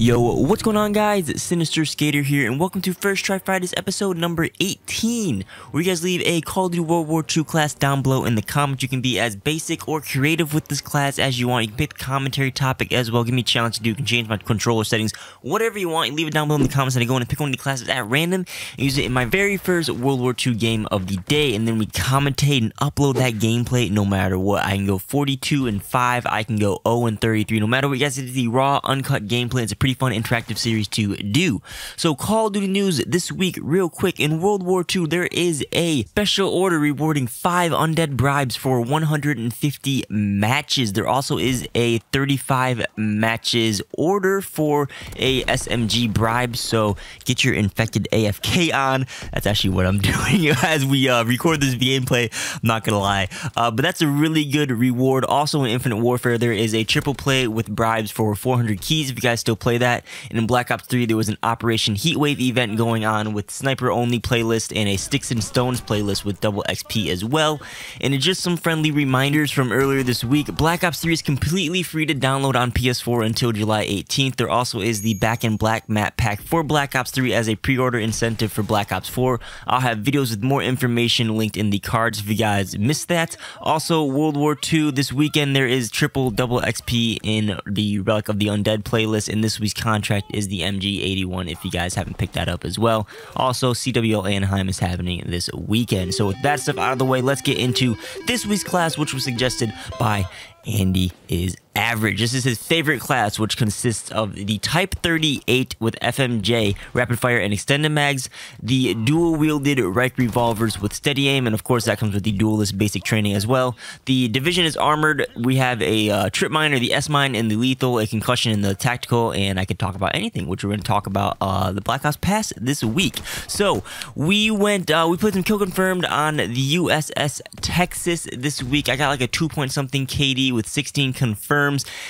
Yo, what's going on, guys? Sinister Skater here, and welcome to First Try Fridays episode number 18, where you guys leave a Call of Duty WW2 class down below in the comments. You can be as basic or creative with this class as you want. You can pick the commentary topic as well. Give me a challenge to do. You can change my controller settings, whatever you want. You leave it down below in the comments, and I go in and pick one of the classes at random and use it in my very first World War II game of the day, and then we commentate and upload that gameplay no matter what. I can go 42-5, I can go 0-33, no matter what. You guys see the raw, uncut gameplay. It's a pretty fun interactive series to do. So Call of Duty news this week real quick. In World War II, there is a special order rewarding 5 undead bribes for 150 matches. There also is a 35 matches order for a SMG bribe, so get your infected AFK on. That's actually what I'm doing as we record this gameplay, I'm not gonna lie, but that's a really good reward. Also in Infinite Warfare, there is a triple play with bribes for 400 keys if you guys still play that. And in Black Ops 3, there was an Operation Heatwave event going on with sniper only playlist and a Sticks and Stones playlist with double XP as well. And just some friendly reminders from earlier this week, Black Ops 3 is completely free to download on PS4 until July 18th. There also is the Back in Black map pack for Black Ops 3 as a pre-order incentive for Black Ops 4. I'll have videos with more information linked in the cards if you guys missed that. Also, World War II, this weekend there is triple double XP in the Relic of the Undead playlist, and this week's contract is the MG81 if you guys haven't picked that up as well. Also, CWL Anaheim is happening this weekend. So with that stuff out of the way, let's get into this week's class, which was suggested by Andy is Average. This is his favorite class, which consists of the Type 38 with FMJ, rapid fire, and extended mags, the dual-wielded Reichrevolvers with steady aim, and of course that comes with the duelist basic training as well. The division is armored. We have a trip mine, the S-mine, and the lethal, a concussion, and the tactical, and I could talk about anything, which we're going to talk about the Black Ops Pass this week. So we went, we played some kill confirmed on the USS Texas this week. I got like a 2-point-something KD with 16 confirms,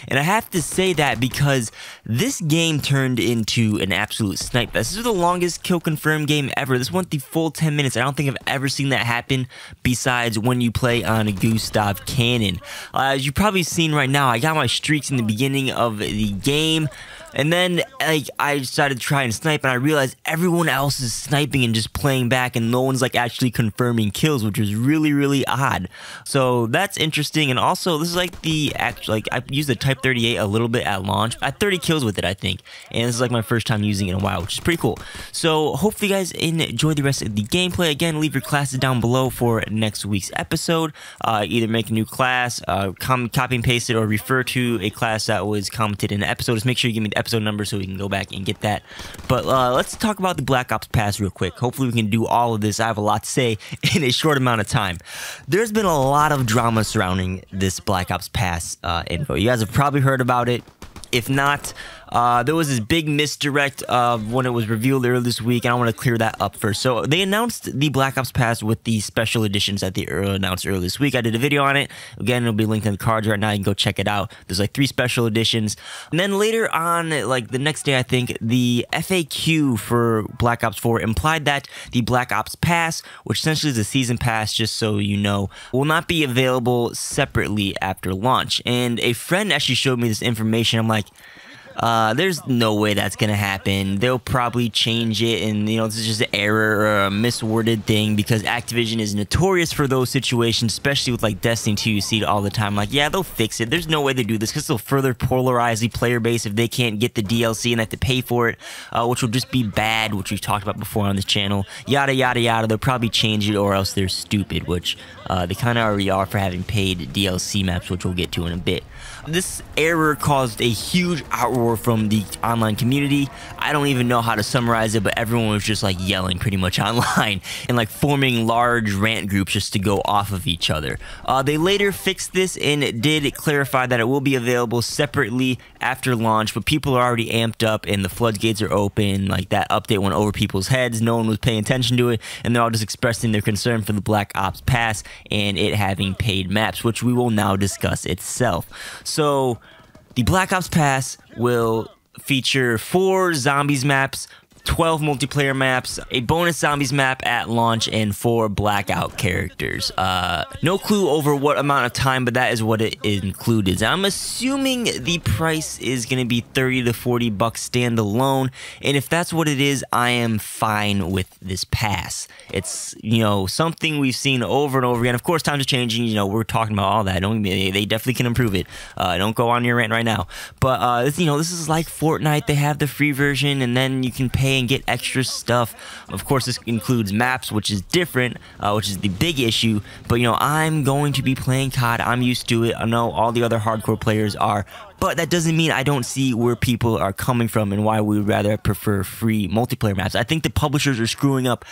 and I have to say that because this game turned into an absolute snipe fest. This is the longest kill confirmed game ever. This went the full 10 minutes. I don't think I've ever seen that happen besides when you play on a Gustav cannon. As you've probably seen right now, I got my streaks in the beginning of the game, and then like I decided to try and snipe, and I realized everyone else is sniping and just playing back, and no one's like actually confirming kills, which is really odd. So that's interesting. And also, this is like the actual, like I used the Type 38 a little bit at launch. I had 30 kills with it, I think, and this is like my first time using it in a while, which is pretty cool. So hopefully you guys enjoy the rest of the gameplay. Again, leave your classes down below for next week's episode. Either make a new class, copy and paste it, or refer to a class that was commented in the episode. Just make sure you give me the episode number so we can go back and get that. But let's talk about the Black Ops Pass real quick. Hopefully we can do all of this. I have a lot to say in a short amount of time. There's been a lot of drama surrounding this Black Ops Pass info. You guys have probably heard about it. If not, there was this big misdirect when it was revealed earlier this week, and I want to clear that up first. So they announced the Black Ops Pass with the special editions that they announced earlier this week. I did a video on it. Again, it'll be linked in the cards right now. You can go check it out. There's like 3 special editions. And then later on, like the next day, I think, the FAQ for Black Ops 4 implied that the Black Ops Pass, which essentially is a season pass, just so you know, will not be available separately after launch. And a friend actually showed me this information. I'm like, there's no way that's gonna happen. They'll probably change it, and you know, this is just an error or a misworded thing, because Activision is notorious for those situations, especially with like Destiny 2. You see it all the time. Like, yeah, they'll fix it. There's no way they do this, because they'll further polarize the player base if they can't get the DLC and have to pay for it, which will just be bad, which we've talked about before on this channel. Yada yada yada. They'll probably change it, or else they're stupid, which they kind of already are for having paid DLC maps, which we'll get to in a bit. This error caused a huge outroar from the online community. I don't even know how to summarize it, but everyone was just like yelling pretty much online and like forming large rant groups just to go off of each other. They later fixed this and did clarify that it will be available separately after launch, but people are already amped up and the floodgates are open. Like, that update went over people's heads. No one was paying attention to it, and they're all just expressing their concern for the Black Ops Pass and it having paid maps, which we will now discuss itself. So the Black Ops Pass will feature 4 zombies maps, 12 multiplayer maps, a bonus zombies map at launch, and 4 blackout characters. No clue over what amount of time, but that is what it included. I'm assuming the price is going to be 30 to 40 bucks standalone, and if that's what it is, I am fine with this pass. It's, you know, something we've seen over and over again. Of course, times are changing. You know, we're talking about all that. They definitely can improve it. Don't go on your rant right now. But you know, this is like Fortnite. They have the free version, and then you can pay and get extra stuff. Of course, this includes maps, which is different, which is the big issue. But you know, I'm going to be playing COD. I'm used to it. I know all the other hardcore players are. But that doesn't mean I don't see where people are coming from and why we would rather prefer free multiplayer maps. I think the publishers are screwing up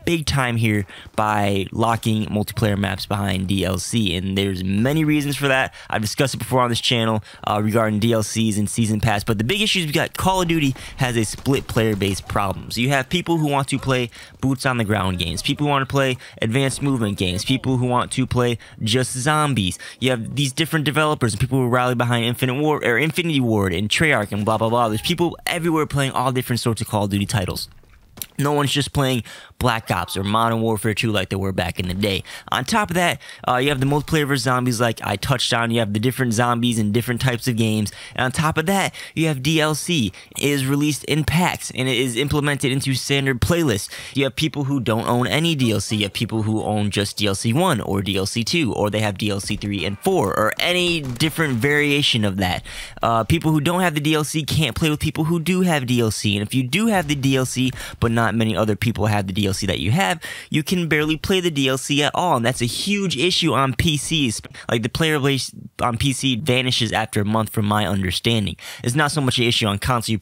big time here by locking multiplayer maps behind DLC, and there's many reasons for that. I've discussed it before on this channel regarding DLCs and Season Pass, but the big issue is we got Call of Duty has a split player base problem. So you have people who want to play boots on the ground games, people who want to play advanced movement games, people who want to play just zombies. You have these different developers and people who rally behind Infinity Ward and Treyarch and blah blah blah. There's people everywhere playing all different sorts of Call of Duty titles. No one's just playing Black Ops or Modern Warfare 2 like they were back in the day. On top of that, you have the multiplayer versus zombies like I touched on. You have the different zombies in different types of games. And on top of that, you have DLC. It is released in packs and it is implemented into standard playlists. You have people who don't own any DLC. You have people who own just DLC 1 or DLC 2, or they have DLC 3 and 4, or any different variation of that. People who don't have the DLC can't play with people who do have DLC. And if you do have the DLC, but not many other people have the DLC that you have, you can barely play the DLC at all, and that's a huge issue on PCs. Like, the player base on PC vanishes after a month from my understanding. It's not so much an issue on console.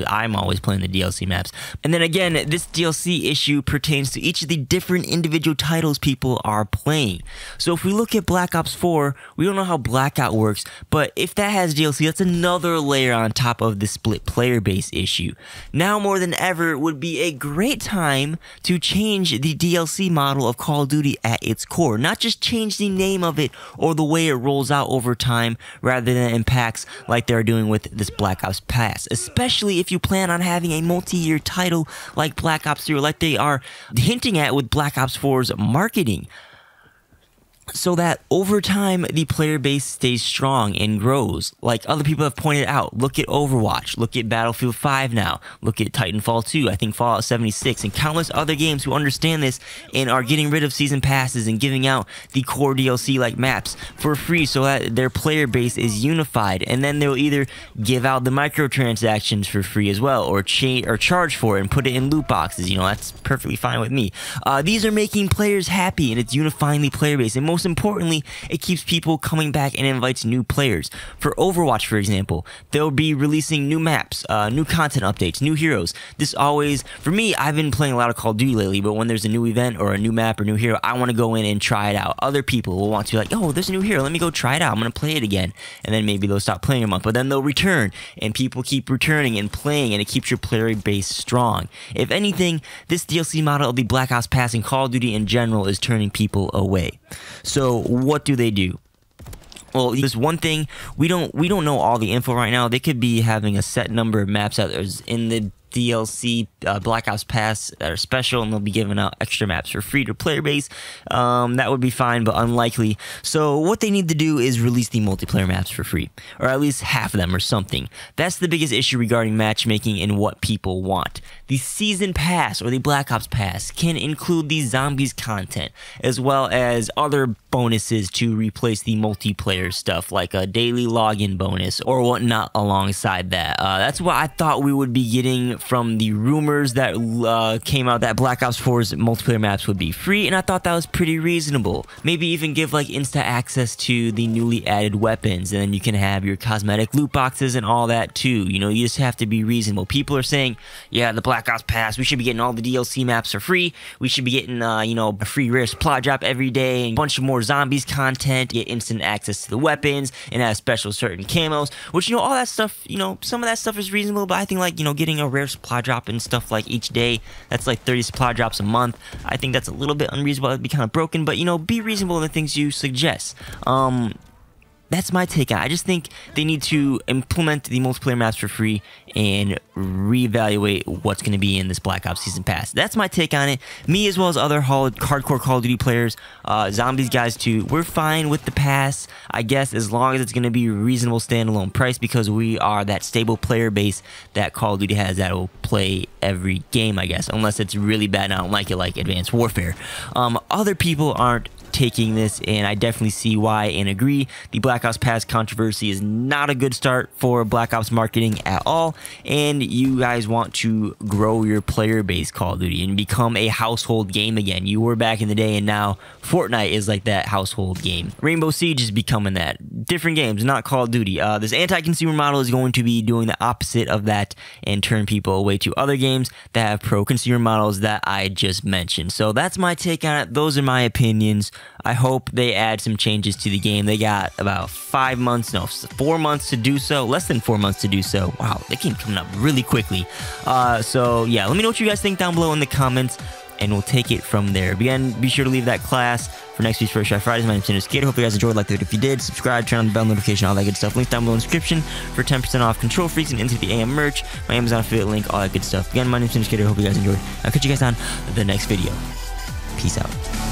I'm always playing the DLC maps. And then again, this DLC issue pertains to each of the different individual titles people are playing. So if we look at Black Ops 4, we don't know how Blackout works, but if that has DLC, that's another layer on top of the split player base issue. Now more than ever would be a great time to change the DLC model of Call of Duty at its core. Not just change the name of it or the way it rolls out over time, rather than in packs like they're doing with this Black Ops Pass. Especially if you plan on having a multi-year title like Black Ops 3, or like they are hinting at with Black Ops 4's marketing. So that over time, the player base stays strong and grows. Like other people have pointed out, look at Overwatch, look at Battlefield 5 now, look at Titanfall 2, I think Fallout 76, and countless other games who understand this and are getting rid of season passes and giving out the core DLC like maps for free so that their player base is unified. And then they'll either give out the microtransactions for free as well, or charge for it and put it in loot boxes. You know, that's perfectly fine with me. These are making players happy, and it's unifying the player base. And most importantly, it keeps people coming back and invites new players. For Overwatch, for example, they'll be releasing new maps, new content updates, new heroes. This always, for me, I've been playing a lot of Call of Duty lately, but when there's a new event or a new map or new hero, I want to go in and try it out. Other people will want to be like, oh, there's a new hero, let me go try it out, I'm going to play it again. And then maybe they'll stop playing a month, but then they'll return, and people keep returning and playing, and it keeps your player base strong. If anything, this DLC model of the Black Ops Pass and Call of Duty in general is turning people away. So what do they do? Well, there's one thing, we don't know all the info right now. They could be having a set number of maps out there in the DLC Black Ops Pass that are special, and they'll be giving out extra maps for free to player base. That would be fine, but unlikely. So what they need to do is release the multiplayer maps for free, or at least half of them or something. That's the biggest issue regarding matchmaking and what people want. The Season Pass or the Black Ops Pass can include the zombies content, as well as other bonuses to replace the multiplayer stuff, like a daily login bonus or whatnot alongside that. That's what I thought we would be getting from the rumors that came out, that Black Ops 4's multiplayer maps would be free, and I thought that was pretty reasonable. Maybe even give like instant access to the newly added weapons, and then you can have your cosmetic loot boxes and all that too. You know, you just have to be reasonable. People are saying, yeah, the Black Ops Pass, we should be getting all the DLC maps for free. We should be getting, you know, a free rare supply drop every day, and a bunch of more zombies content, get instant access to the weapons, and have special certain camos, which, you know, all that stuff, you know, some of that stuff is reasonable, but I think, like, you know, getting a rare supply drop and stuff like each day, that's like 30 supply drops a month. I think that's a little bit unreasonable. It'd be kind of broken, but, you know, be reasonable in the things you suggest. that's my take on it. I just think they need to implement the multiplayer maps for free and reevaluate what's going to be in this Black Ops Season Pass. That's my take on it. Me, as well as other hardcore Call of Duty players, zombies guys too, we're fine with the pass, I guess, as long as it's going to be a reasonable standalone price, because we are that stable player base that Call of Duty has that will play every game, I guess, unless it's really bad and I don't like it, like Advanced Warfare. Other people aren't taking this, and I definitely see why and agree. The Black Ops Pass controversy is not a good start for Black Ops marketing at all, and you guys want to grow your player base, Call of Duty, and become a household game again. You were back in the day, and now Fortnite is like that household game. Rainbow Siege is becoming that. Different games, not Call of Duty. This anti-consumer model is going to be doing the opposite of that and turn people away to other games that have pro-consumer models that I just mentioned. So that's my take on it. Those are my opinions. I hope they add some changes to the game. They got about 4 months to do so. Less than 4 months to do so. Wow, the game coming up really quickly. So yeah, let me know what you guys think down below in the comments, and we'll take it from there. Again, be sure to leave that class for next week's First Try Fridays. My name's Skater. Hope you guys enjoyed. Like the video if you did. Subscribe, turn on the bell notification, all that good stuff. Links down below in the description for 10% off Control Freaks and Into the AM merch. My Amazon affiliate link, all that good stuff. Again, my name's Skater. Hope you guys enjoyed. I'll catch you guys on the next video. Peace out.